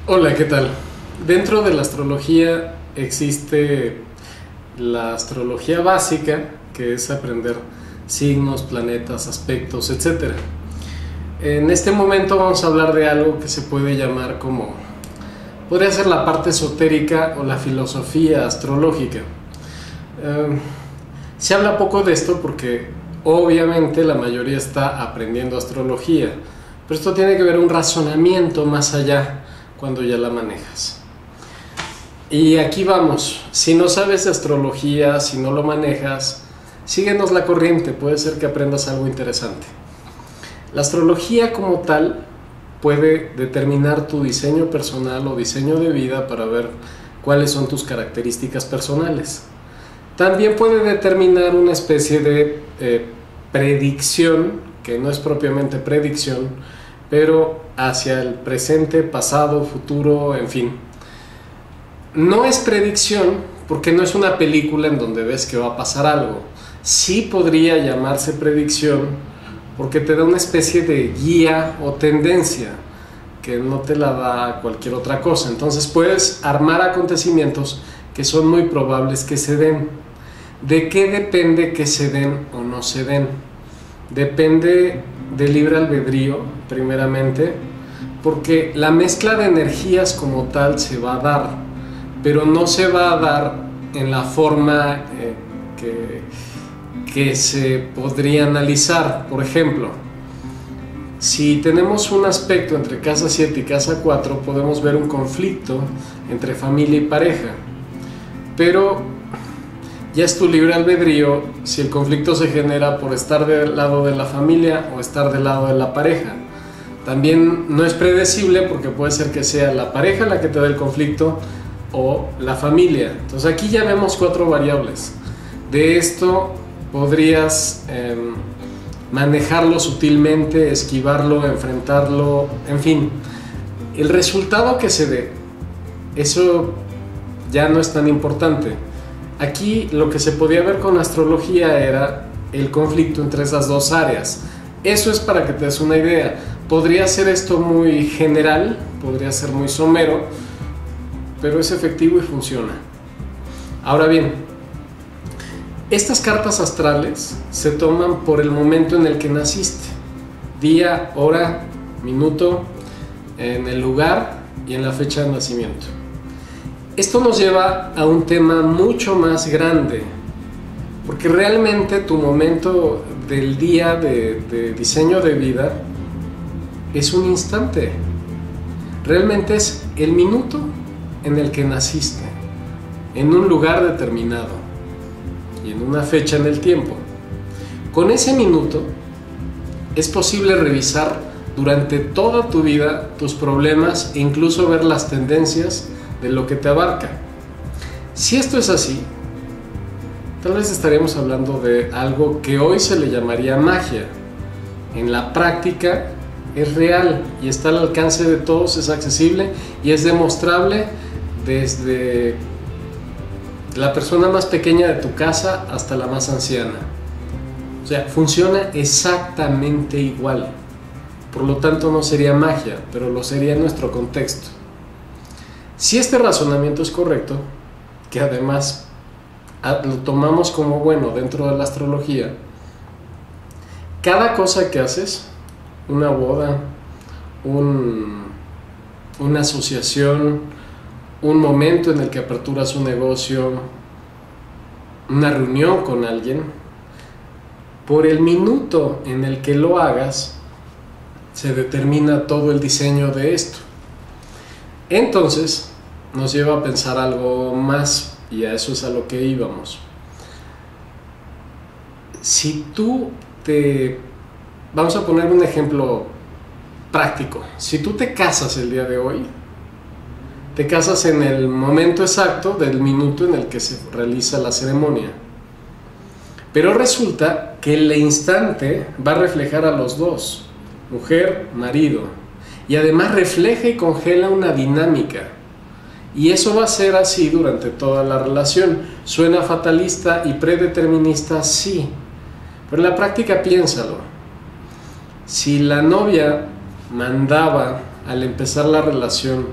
Hola, ¿qué tal? Dentro de la astrología existe la astrología básica, que es aprender signos, planetas, aspectos, etcétera. En este momento vamos a hablar de algo que se puede llamar como, podría ser la parte esotérica o la filosofía astrológica. Se habla poco de esto porque obviamente la mayoría está aprendiendo astrología, pero esto tiene que ver un razonamiento más allá cuando ya la manejas. Y aquí vamos, si no sabes de astrología, si no lo manejas, síguenos la corriente, puede ser que aprendas algo interesante. La astrología como tal puede determinar tu diseño personal o diseño de vida para ver cuáles son tus características personales. También puede determinar una especie de predicción, que no es propiamente predicción, pero hacia el presente, pasado, futuro, en fin. No es predicción porque no es una película en donde ves que va a pasar algo. Sí podría llamarse predicción porque te da una especie de guía o tendencia que no te la da cualquier otra cosa. Entonces puedes armar acontecimientos que son muy probables que se den. ¿De qué depende que se den o no se den? Depende del libre albedrío, primeramente, porque la mezcla de energías como tal se va a dar, pero no se va a dar en la forma que se podría analizar. Por ejemplo, si tenemos un aspecto entre casa 7 y casa 4, podemos ver un conflicto entre familia y pareja, pero ya es tu libre albedrío si el conflicto se genera por estar del lado de la familia o estar del lado de la pareja. También no es predecible porque puede ser que sea la pareja la que te dé el conflicto o la familia. Entonces aquí ya vemos 4 variables. De esto podrías manejarlo sutilmente, esquivarlo, enfrentarlo, en fin. El resultado que se dé, eso ya no es tan importante. Aquí lo que se podía ver con astrología era el conflicto entre esas dos áreas. Eso es para que te des una idea. Podría ser esto muy general, podría ser muy somero, pero es efectivo y funciona. Ahora bien, estas cartas astrales se toman por el momento en el que naciste. Día, hora, minuto, en el lugar y en la fecha de nacimiento. Esto nos lleva a un tema mucho más grande, porque realmente tu momento del día de diseño de vida es un instante. Realmente es el minuto en el que naciste, en un lugar determinado y en una fecha en el tiempo. Con ese minuto es posible revisar durante toda tu vida tus problemas e incluso ver las tendencias de lo que te abarca. Si esto es así, tal vez estaríamos hablando de algo que hoy se le llamaría magia. En la práctica es real y está al alcance de todos, es accesible y es demostrable desde la persona más pequeña de tu casa hasta la más anciana. O sea, funciona exactamente igual. Por lo tanto no sería magia, pero lo sería en nuestro contexto. Si este razonamiento es correcto, que además lo tomamos como bueno dentro de la astrología, cada cosa que haces, una boda, una asociación, un momento en el que aperturas un negocio, una reunión con alguien, por el minuto en el que lo hagas, se determina todo el diseño de esto. Entonces nos lleva a pensar algo más, y a eso es a lo que íbamos. Si tú vamos a poner un ejemplo práctico. Si tú te casas el día de hoy, te casas en el momento exacto del minuto en el que se realiza la ceremonia. Pero resulta que el instante va a reflejar a los dos, mujer, marido. Y además refleja y congela una dinámica. Y eso va a ser así durante toda la relación. Suena fatalista y predeterminista, sí. Pero en la práctica piénsalo. Si la novia mandaba al empezar la relación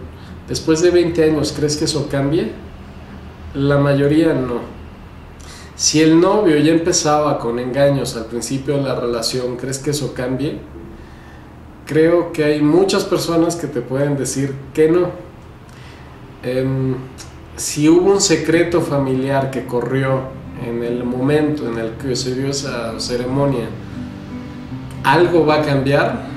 Después de 20 años, ¿crees que eso cambie? La mayoría no. Si el novio ya empezaba con engaños al principio de la relación, ¿crees que eso cambie? Creo que hay muchas personas que te pueden decir que no. Si hubo un secreto familiar que corrió en el momento en el que se dio esa ceremonia, ¿algo va a cambiar?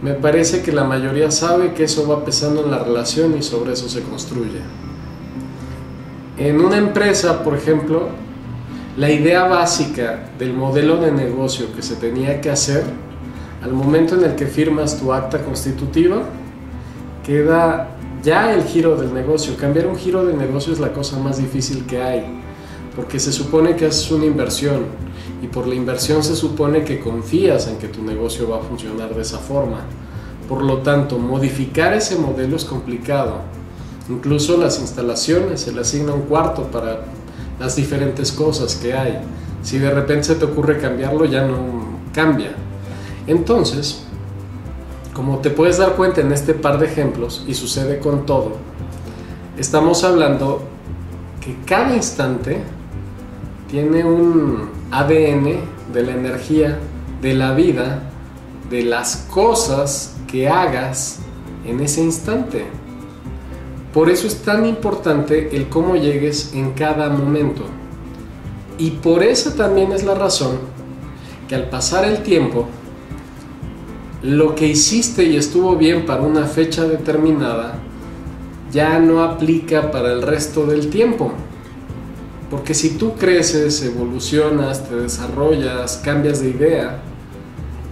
Me parece que la mayoría sabe que eso va pesando en la relación y sobre eso se construye. En una empresa, por ejemplo, la idea básica del modelo de negocio que se tenía que hacer, al momento en el que firmas tu acta constitutiva, queda ya el giro del negocio. Cambiar un giro de negocio es la cosa más difícil que hay, porque se supone que haces una inversión, y por la inversión se supone que confías en que tu negocio va a funcionar de esa forma. Por lo tanto, modificar ese modelo es complicado. Incluso las instalaciones, se le asigna un cuarto para las diferentes cosas que hay. Si de repente se te ocurre cambiarlo, ya no cambia. Entonces, como te puedes dar cuenta en este par de ejemplos, y sucede con todo, estamos hablando que cada instante tiene un ADN de la energía, de la vida, de las cosas que hagas en ese instante. Por eso es tan importante el cómo llegues en cada momento. Y por eso también es la razón que al pasar el tiempo, lo que hiciste y estuvo bien para una fecha determinada, ya no aplica para el resto del tiempo. Porque si tú creces, evolucionas, te desarrollas, cambias de idea,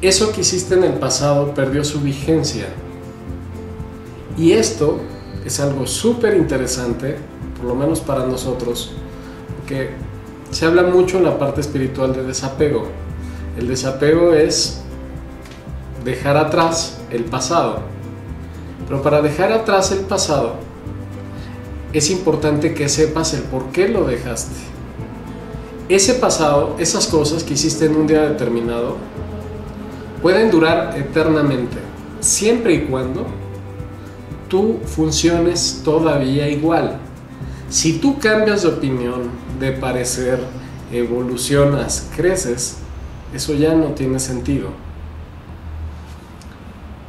eso que hiciste en el pasado perdió su vigencia. Y esto es algo súper interesante, por lo menos para nosotros, porque se habla mucho en la parte espiritual de desapego. El desapego es dejar atrás el pasado. Pero para dejar atrás el pasado, es importante que sepas el por qué lo dejaste. Ese pasado, esas cosas que hiciste en un día determinado, pueden durar eternamente, siempre y cuando tú funciones todavía igual. Si tú cambias de opinión, de parecer, evolucionas, creces, eso ya no tiene sentido.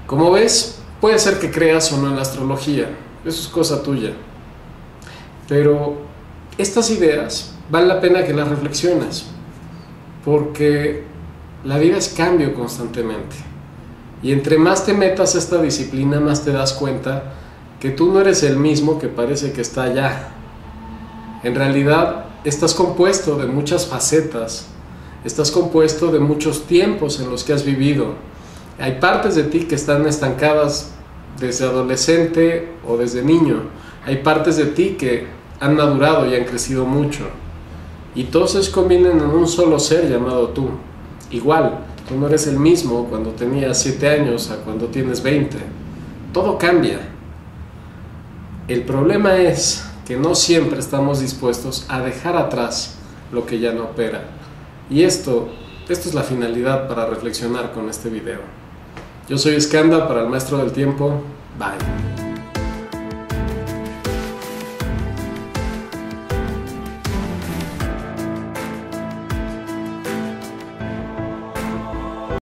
Como ves, puede ser que creas o no en la astrología, eso es cosa tuya. Pero estas ideas vale la pena que las reflexiones, porque la vida es cambio constantemente. Y entre más te metas a esta disciplina, más te das cuenta que tú no eres el mismo que parece que está allá. En realidad, estás compuesto de muchas facetas, estás compuesto de muchos tiempos en los que has vivido. Hay partes de ti que están estancadas desde adolescente o desde niño. Hay partes de ti que han madurado y han crecido mucho. Y todos se combinan en un solo ser llamado tú. Igual, tú no eres el mismo cuando tenías 7 años a cuando tienes 20. Todo cambia. El problema es que no siempre estamos dispuestos a dejar atrás lo que ya no opera. Y esto es la finalidad para reflexionar con este video. Yo soy Skanda para el Maestro del Tiempo. Bye.